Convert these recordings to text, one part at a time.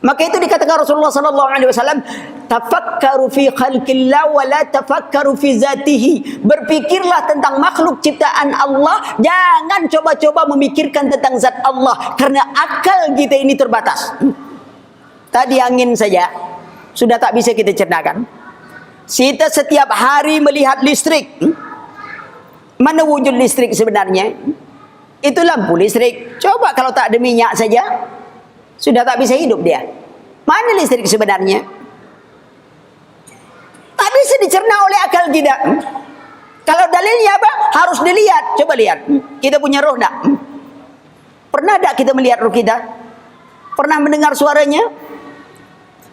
Maka itu dikatakan Rasulullah sallallahu alaihi wasallam, tafakkaru fi khalqillah wa la tafakkaru fi zatihi. Berpikirlah tentang makhluk ciptaan Allah, jangan coba-coba memikirkan tentang zat Allah, karena akal kita ini terbatas. Tadi angin saja sudah tak bisa kita cernakan. Kita setiap hari melihat listrik. Mana wujud listrik sebenarnya? Itu lampu listrik. Coba kalau tak ada minyak saja, sudah tak bisa hidup dia. Mana listrik sebenarnya? Tak bisa dicerna oleh akal kita. Kalau dalilnya apa? Harus dilihat. Coba lihat. Kita punya roh tak? Pernah tak kita melihat roh kita? Pernah mendengar suaranya?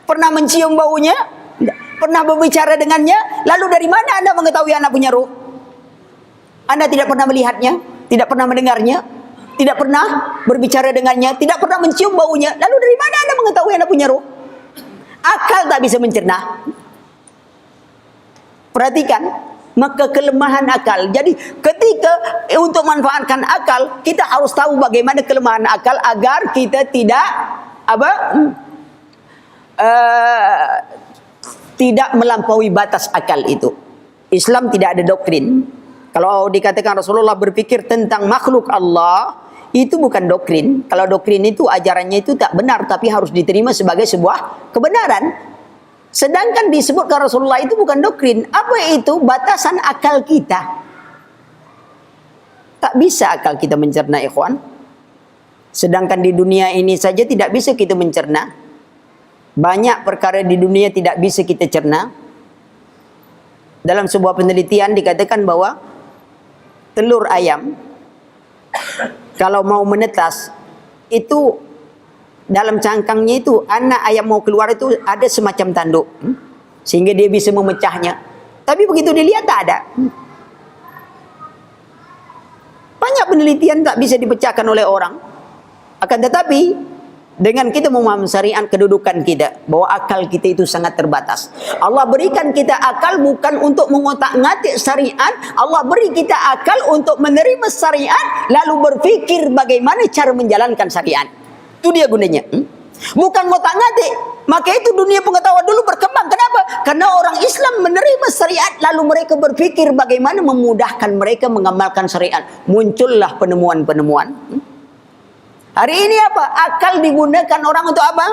Pernah mencium baunya? Pernah berbicara dengannya? Lalu dari mana Anda mengetahui Anda punya roh? Anda tidak pernah melihatnya, tidak pernah mendengarnya, tidak pernah berbicara dengannya, tidak pernah mencium baunya. Lalu dari mana Anda mengetahui Anda punya roh? Akal tak bisa mencerna. Perhatikan, maka kelemahan akal. Jadi ketika untuk manfaatkan akal, kita harus tahu bagaimana kelemahan akal agar kita tidak tidak melampaui batas akal itu. Islam tidak ada doktrin. Kalau dikatakan Rasulullah berpikir tentang makhluk Allah, itu bukan doktrin. Kalau doktrin itu ajarannya itu tak benar, tapi harus diterima sebagai sebuah kebenaran. Sedangkan disebutkan Rasulullah itu bukan doktrin. Apa itu? Batasan akal kita. Tak bisa akal kita mencerna, ikhwan. Sedangkan di dunia ini saja tidak bisa kita mencerna. Banyak perkara di dunia tidak bisa kita cerna. Dalam sebuah penelitian dikatakan bahwa telur ayam kalau mau menetas itu dalam cangkangnya itu anak ayam mau keluar itu ada semacam tanduk sehingga dia bisa memecahnya. Tapi begitu dilihat tak ada. Banyak penelitian tak bisa dipecahkan oleh orang. Akan tetapi dengan kita memahami syariat kedudukan kita, bahwa akal kita itu sangat terbatas. Allah berikan kita akal bukan untuk mengotak-ngatik syariat. Allah beri kita akal untuk menerima syariat, lalu berfikir bagaimana cara menjalankan syariat. Itu dia gunanya. Bukan ngotak-ngatik. Maka itu dunia pengetahuan dulu berkembang. Kenapa? Karena orang Islam menerima syariat, lalu mereka berfikir bagaimana memudahkan mereka mengamalkan syariat. Muncullah penemuan-penemuan. Hari ini apa? Akal digunakan orang untuk apa?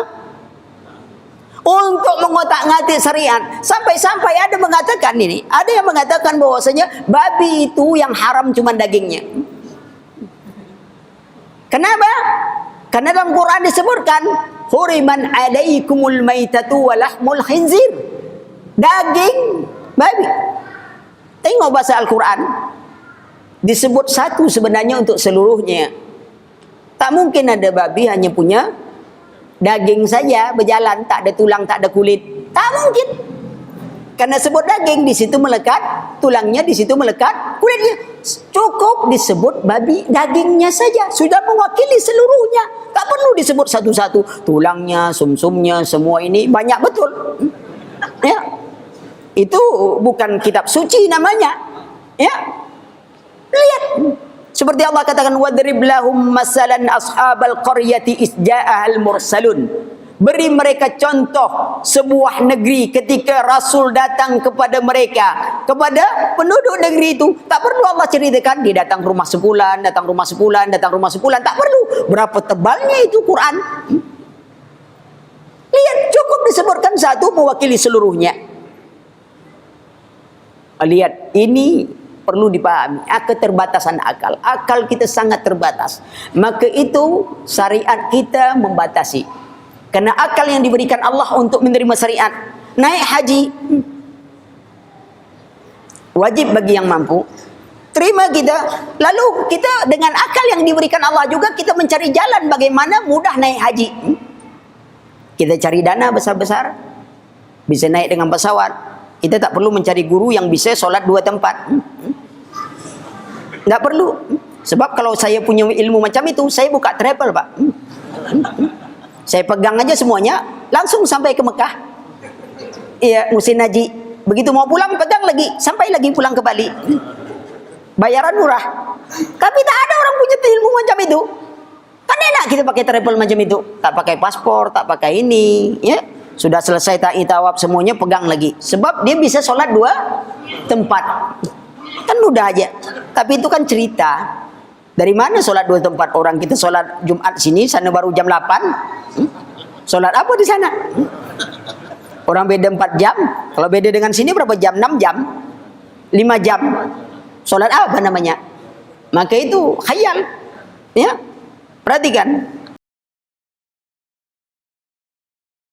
Untuk mengotak-ngatik syariat. Sampai-sampai ada mengatakan ini. Ada yang mengatakan bahwasanya babi itu yang haram cuma dagingnya. Kenapa? Karena dalam Quran disebutkan huriman alaikumul maitatu walahmul khinzir. Daging babi. Tengok bahasa Al-Quran. Disebut satu sebenarnya untuk seluruhnya. Tak mungkin ada babi hanya punya daging saja berjalan, tak ada tulang, tak ada kulit. Tak mungkin. Karena sebut daging, di situ melekat tulangnya, di situ melekat kulitnya. Cukup disebut babi dagingnya saja, sudah mewakili seluruhnya. Tak perlu disebut satu-satu. Tulangnya, sumsumnya, semua ini banyak betul. Ya. Itu bukan kitab suci namanya. Ya. Lihat. Seperti Allah katakan wadrib lahum masalan ashabal qaryati isja'ahal mursalun. Beri mereka contoh sebuah negeri ketika Rasul datang kepada mereka, kepada penduduk negeri itu. Tak perlu Allah ceritakan dia datang rumah sebulan, datang rumah sebulan, datang rumah sebulan. Tak perlu. Berapa tebalnya itu Quran? Lihat, cukup disebutkan satu mewakili seluruhnya. Lihat, ini perlu dipahami, keterbatasan akal. Akal kita sangat terbatas. Maka itu syariat kita membatasi. Karena akal yang diberikan Allah untuk menerima syariat. Naik haji wajib bagi yang mampu. Terima kita. Lalu kita dengan akal yang diberikan Allah juga kita mencari jalan bagaimana mudah naik haji. Kita cari dana besar-besar. Bisa naik dengan pesawat. Kita tak perlu mencari guru yang bisa sholat 2 tempat. Tak perlu. Sebab kalau saya punya ilmu macam itu, saya buka travel, Pak. Saya pegang aja semuanya, langsung sampai ke Mekah. Iya, musim haji. Begitu mau pulang, pegang lagi, sampai lagi pulang ke Bali. Bayaran murah. Tapi tak ada orang punya ilmu macam itu. Kan enak kita pakai travel macam itu. Tak pakai paspor, tak pakai ini. Ya. Sudah selesai ta'i tawaf semuanya pegang lagi. Sebab dia bisa sholat 2 tempat. Kan mudah aja. Tapi itu kan cerita. Dari mana sholat 2 tempat? Orang kita sholat Jumat sini, sana baru jam 8. Sholat apa di sana? Orang beda 4 jam. Kalau beda dengan sini berapa jam? 6 jam. 5 jam. Sholat apa namanya? Maka itu khayal. Ya. Perhatikan.